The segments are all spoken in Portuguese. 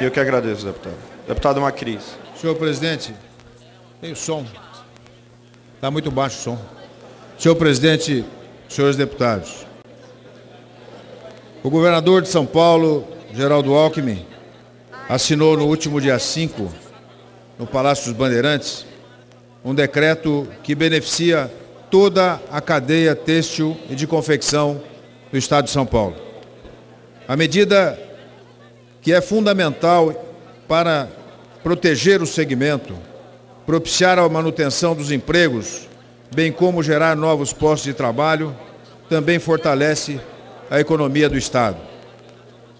Eu que agradeço, deputado. Deputado Macris. Senhor presidente, tem o som. Está muito baixo o som. Senhor presidente, senhores deputados, o governador de São Paulo, Geraldo Alckmin, assinou no último dia 5, no Palácio dos Bandeirantes, um decreto que beneficia toda a cadeia têxtil e de confecção do Estado de São Paulo. A medida que é fundamental para proteger o segmento, propiciar a manutenção dos empregos, bem como gerar novos postos de trabalho, também fortalece a economia do Estado.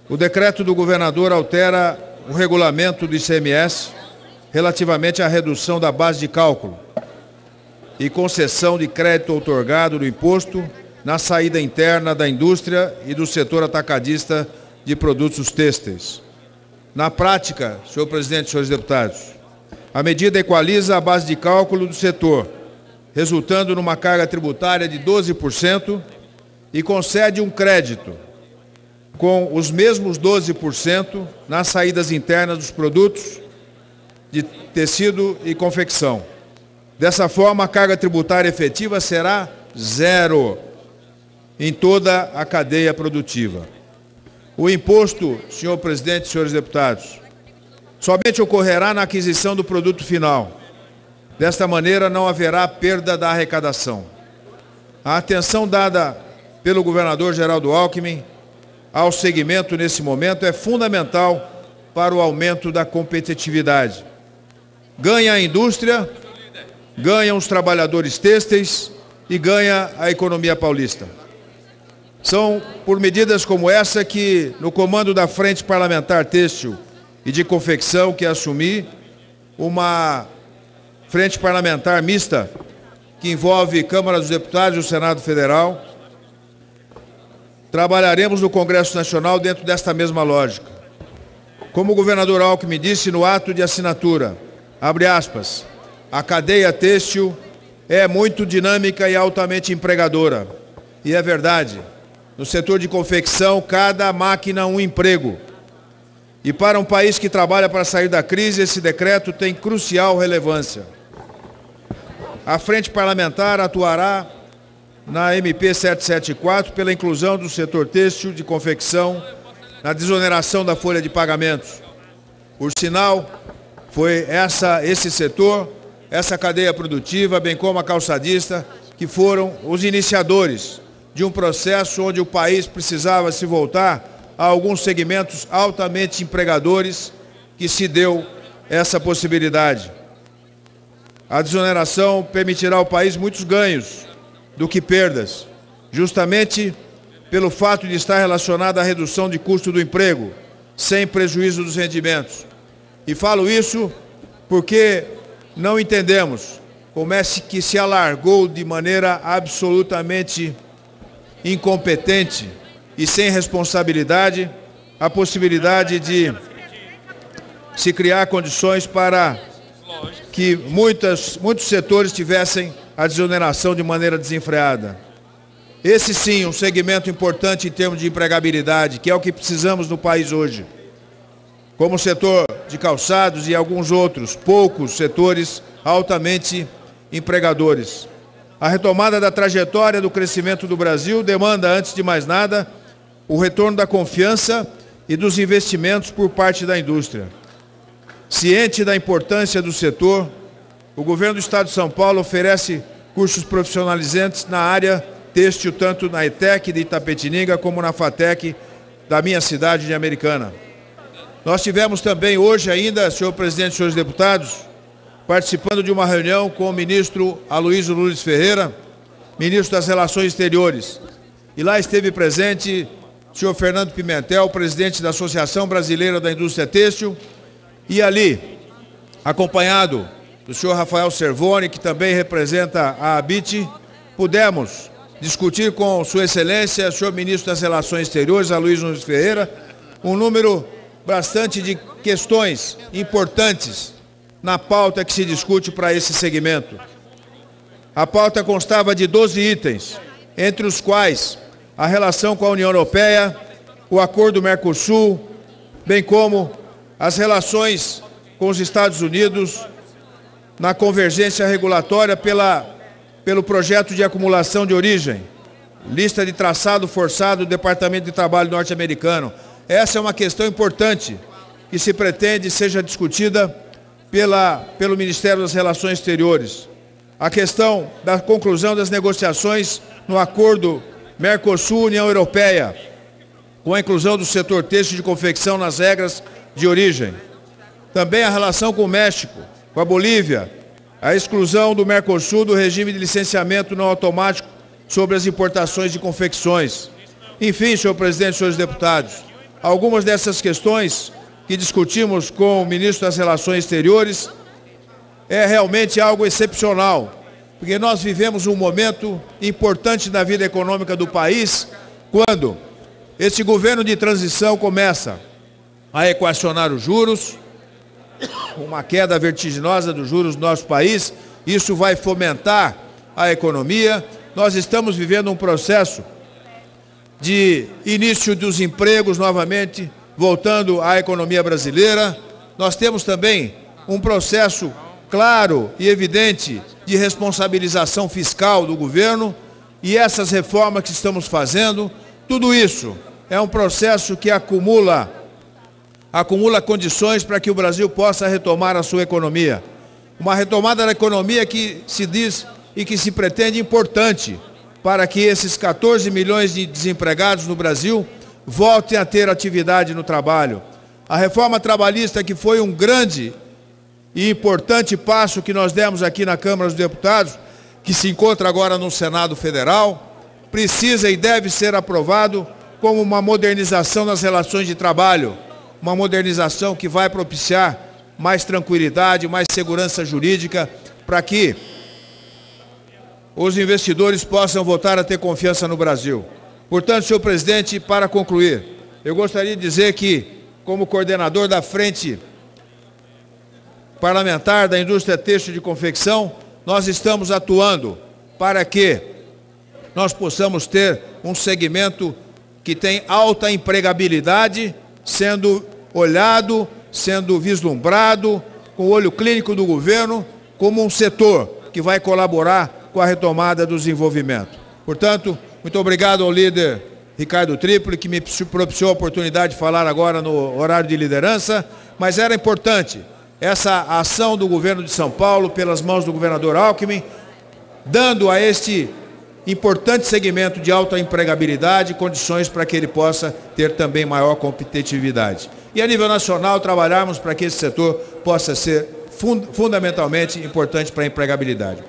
O decreto do governador altera o regulamento do ICMS relativamente à redução da base de cálculo e concessão de crédito outorgado do imposto na saída interna da indústria e do setor atacadista de produtos têxteis. Na prática, senhor presidente, senhores deputados, a medida equaliza a base de cálculo do setor, resultando numa carga tributária de 12% e concede um crédito com os mesmos 12% nas saídas internas dos produtos de tecido e confecção. Dessa forma, a carga tributária efetiva será zero em toda a cadeia produtiva. O imposto, senhor presidente e senhores deputados, somente ocorrerá na aquisição do produto final. Desta maneira, não haverá perda da arrecadação. A atenção dada pelo governador Geraldo Alckmin ao segmento nesse momento é fundamental para o aumento da competitividade. Ganha a indústria, ganham os trabalhadores têxteis e ganha a economia paulista. São por medidas como essa que, no comando da Frente Parlamentar Têxtil e de Confecção, que assumi, uma frente parlamentar mista, que envolve Câmara dos Deputados e o Senado Federal, trabalharemos no Congresso Nacional dentro desta mesma lógica. Como o governador Alckmin disse no ato de assinatura, abre aspas, a cadeia têxtil é muito dinâmica e altamente empregadora. E é verdade. No setor de confecção, cada máquina um emprego. E para um país que trabalha para sair da crise, esse decreto tem crucial relevância. A Frente Parlamentar atuará na MP 774 pela inclusão do setor têxtil de confecção na desoneração da folha de pagamentos. Por sinal, foi esse setor, essa cadeia produtiva, bem como a calçadista, que foram os iniciadores de um processo onde o país precisava se voltar a alguns segmentos altamente empregadores, que se deu essa possibilidade. A desoneração permitirá ao país muitos ganhos do que perdas, justamente pelo fato de estar relacionada à redução de custo do emprego, sem prejuízo dos rendimentos. E falo isso porque não entendemos como é que se alargou de maneira absolutamente incompetente e sem responsabilidade a possibilidade de se criar condições para que muitos setores tivessem a desoneração de maneira desenfreada. Esse sim, um segmento importante em termos de empregabilidade, que é o que precisamos no país hoje. Como o setor de calçados e alguns outros, poucos setores altamente empregadores. A retomada da trajetória do crescimento do Brasil demanda, antes de mais nada, o retorno da confiança e dos investimentos por parte da indústria. Ciente da importância do setor, o governo do Estado de São Paulo oferece cursos profissionalizantes na área têxtil, tanto na ETEC de Itapetininga como na FATEC da minha cidade de Americana. Nós tivemos também hoje ainda, senhor presidente e senhores deputados, participando de uma reunião com o ministro Aloysio Nunes Ferreira, ministro das Relações Exteriores. E lá esteve presente o senhor Fernando Pimentel, presidente da Associação Brasileira da Indústria Têxtil, e ali, acompanhado do senhor Rafael Cervoni, que também representa a ABIT, pudemos discutir com sua excelência, o senhor ministro das Relações Exteriores, Aloysio Nunes Ferreira, um número bastante de questões importantes na pauta que se discute para esse segmento. A pauta constava de 12 itens, entre os quais a relação com a União Europeia, o Acordo Mercosul, bem como as relações com os Estados Unidos na convergência regulatória pelo projeto de acumulação de origem, lista de traçado forçado do Departamento de Trabalho norte-americano. Essa é uma questão importante que se pretende seja discutida pelo Ministério das Relações Exteriores. A questão da conclusão das negociações no acordo Mercosul-União Europeia, com a inclusão do setor têxtil de confecção nas regras de origem. Também a relação com o México, com a Bolívia, a exclusão do Mercosul do regime de licenciamento não automático sobre as importações de confecções. Enfim, senhor presidente, senhores deputados, algumas dessas questões que discutimos com o ministro das Relações Exteriores é realmente algo excepcional, porque nós vivemos um momento importante na vida econômica do país, quando esse governo de transição começa a equacionar os juros, uma queda vertiginosa dos juros no nosso país, isso vai fomentar a economia. Nós estamos vivendo um processo de início dos empregos novamente, voltando à economia brasileira. Nós temos também um processo claro e evidente de responsabilização fiscal do governo, e essas reformas que estamos fazendo, tudo isso é um processo que acumula condições para que o Brasil possa retomar a sua economia. Uma retomada da economia que se diz e que se pretende importante para que esses 14 milhões de desempregados no Brasil voltem a ter atividade no trabalho. A reforma trabalhista, que foi um grande e importante passo que nós demos aqui na Câmara dos Deputados, que se encontra agora no Senado Federal, precisa e deve ser aprovado como uma modernização nas relações de trabalho, uma modernização que vai propiciar mais tranquilidade, mais segurança jurídica, para que os investidores possam voltar a ter confiança no Brasil. Portanto, senhor presidente, para concluir, eu gostaria de dizer que, como coordenador da Frente Parlamentar da Indústria Têxtil de Confecção, nós estamos atuando para que nós possamos ter um segmento que tem alta empregabilidade, sendo olhado, sendo vislumbrado, com o olho clínico do governo, como um setor que vai colaborar com a retomada do desenvolvimento. Portanto, muito obrigado ao líder Ricardo Tripoli, que me propiciou a oportunidade de falar agora no horário de liderança, mas era importante essa ação do governo de São Paulo, pelas mãos do governador Alckmin, dando a este importante segmento de alta empregabilidade condições para que ele possa ter também maior competitividade. E a nível nacional, trabalharmos para que esse setor possa ser fundamentalmente importante para a empregabilidade.